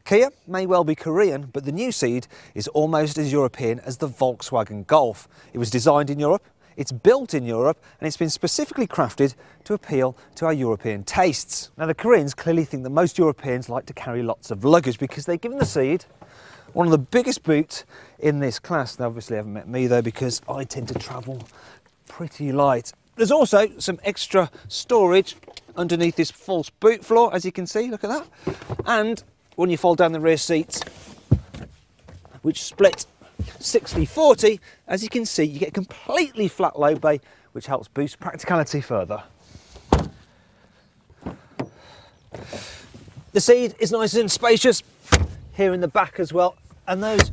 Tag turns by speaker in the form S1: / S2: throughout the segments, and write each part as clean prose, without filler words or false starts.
S1: Kia may well be Korean, but the new Ceed is almost as European as the Volkswagen Golf. It was designed in Europe, it's built in Europe, and it's been specifically crafted to appeal to our European tastes. Now, the Koreans clearly think that most Europeans like to carry lots of luggage because they've given the Ceed one of the biggest boots in this class. They obviously haven't met me though, because I tend to travel pretty light. There's also some extra storage underneath this false boot floor, as you can see, look at that. And when you fold down the rear seats, which split 60-40, as you can see, you get a completely flat low bay, which helps boost practicality further. The Ceed is nice and spacious here in the back as well, and those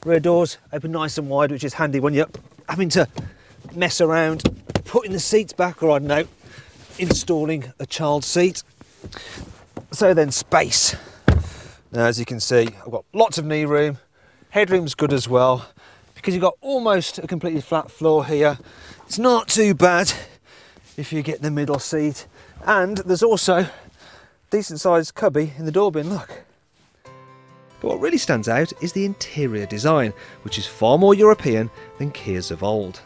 S1: rear doors open nice and wide, which is handy when you're having to mess around putting the seats back, or I don't know, installing a child seat. So then, space. Now, as you can see, I've got lots of knee room, headroom's good as well, because you've got almost a completely flat floor here. It's not too bad if you get the middle seat, and there's also decent sized cubby in the door bin, look. But what really stands out is the interior design, which is far more European than Kias of old.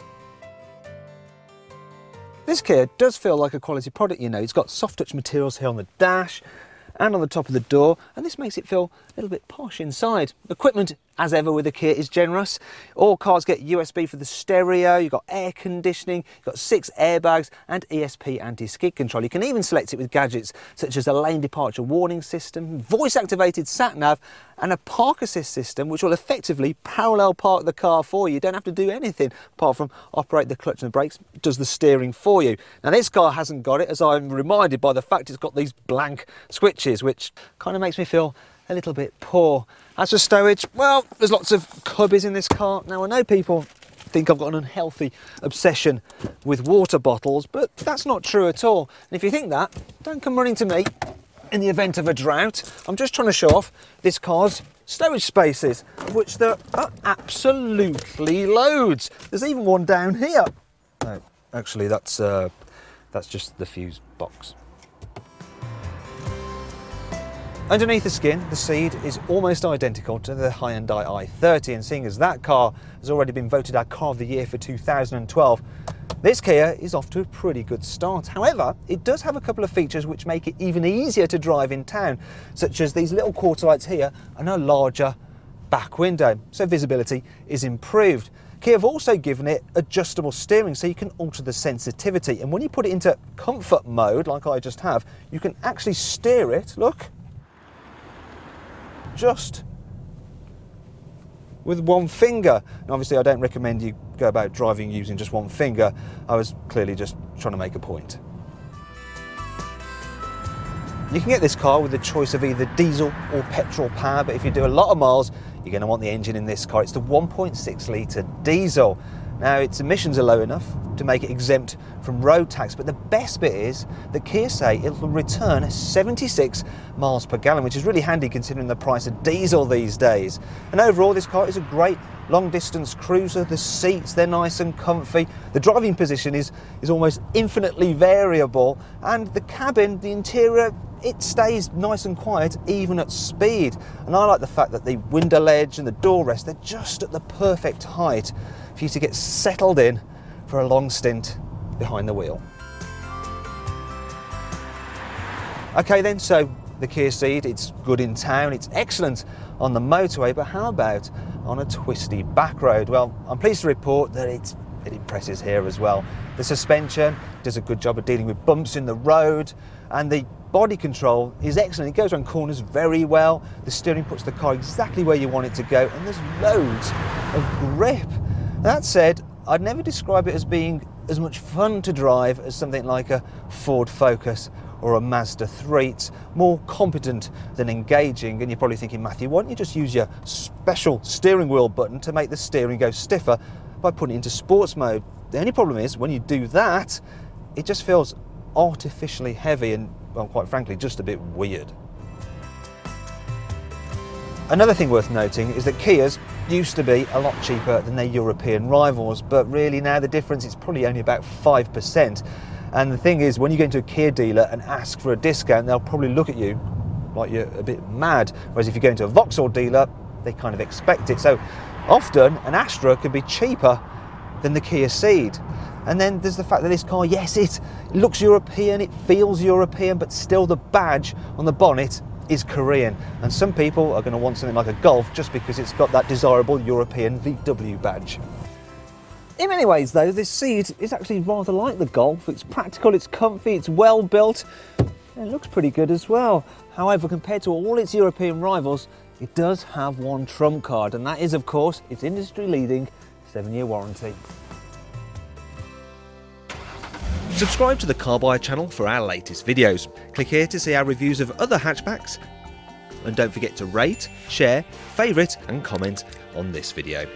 S1: This Kia does feel like a quality product, you know. It's got soft touch materials here on the dash and on the top of the door, and this makes it feel a little bit posh inside. Equipment, as ever with the Kia, is generous. All cars get USB for the stereo, you've got air conditioning, you've got 6 airbags and ESP anti-skid control. You can even select it with gadgets such as a lane departure warning system, voice-activated sat-nav, and a park assist system which will effectively parallel park the car for you. You don't have to do anything apart from operate the clutch and the brakes. It does the steering for you. Now, this car hasn't got it, as I'm reminded by the fact it's got these blank switches, which kind of makes me feel a little bit poor. As for stowage, well, there's lots of cubbies in this car. Now, I know people think I've got an unhealthy obsession with water bottles, but that's not true at all. And if you think that, don't come running to me in the event of a drought. I'm just trying to show off this car's stowage spaces, of which there are absolutely loads. There's even one down here. No, actually, that's just the fuse box. Underneath the skin, the Ceed is almost identical to the Hyundai i30, and seeing as that car has already been voted our Car of the Year for 2012, this Kia is off to a pretty good start. However, it does have a couple of features which make it even easier to drive in town, such as these little quarter lights here and a larger back window, so visibility is improved. Kia have also given it adjustable steering, so you can alter the sensitivity, and when you put it into comfort mode, like I just have, you can actually steer it, look, just with one finger. And obviously I don't recommend you go about driving using just one finger. I was clearly just trying to make a point. You can get this car with a choice of either diesel or petrol power, but if you do a lot of miles, you're going to want the engine in this car. It's the 1.6 litre diesel. Now, its emissions are low enough to make it exempt from road tax, but the best bit is that Kia say it'll return 76 miles per gallon, which is really handy considering the price of diesel these days. And overall, this car is a great long-distance cruiser. The seats, they're nice and comfy. The driving position is almost infinitely variable, and the cabin, the interior, it stays nice and quiet even at speed. And I like the fact that the window ledge and the door rest, they're just at the perfect height for you to get settled in for a long stint behind the wheel. Okay then, so the Kia Ceed, it's good in town, it's excellent on the motorway, but how about on a twisty back road? Well, I'm pleased to report that it impresses here as well. The suspension does a good job of dealing with bumps in the road, and the body control is excellent. It goes around corners very well. The steering puts the car exactly where you want it to go, and there's loads of grip. That said, I'd never describe it as being as much fun to drive as something like a Ford Focus or a Mazda 3. It's more competent than engaging, and you're probably thinking, Matthew, why don't you just use your special steering wheel button to make the steering go stiffer by putting it into sports mode? The only problem is, when you do that, it just feels artificially heavy and, well, quite frankly, just a bit weird. Another thing worth noting is that Kias used to be a lot cheaper than their European rivals, but really now the difference is probably only about 5%. And the thing is, when you go into a Kia dealer and ask for a discount, they'll probably look at you like you're a bit mad. Whereas if you go into a Vauxhall dealer, they kind of expect it. So often an Astra could be cheaper than the Kia Ceed. And then there's the fact that this car, yes, it looks European, it feels European, but still the badge on the bonnet is Korean. And some people are going to want something like a Golf just because it's got that desirable European VW badge. In many ways though, this Ceed is actually rather like the Golf. It's practical, it's comfy, it's well built, and it looks pretty good as well. However, compared to all its European rivals, it does have one trump card, and that is of course its industry-leading 7-year warranty. Subscribe to the Car Buyer channel for our latest videos. Click here to see our reviews of other hatchbacks, and don't forget to rate, share, favourite and comment on this video.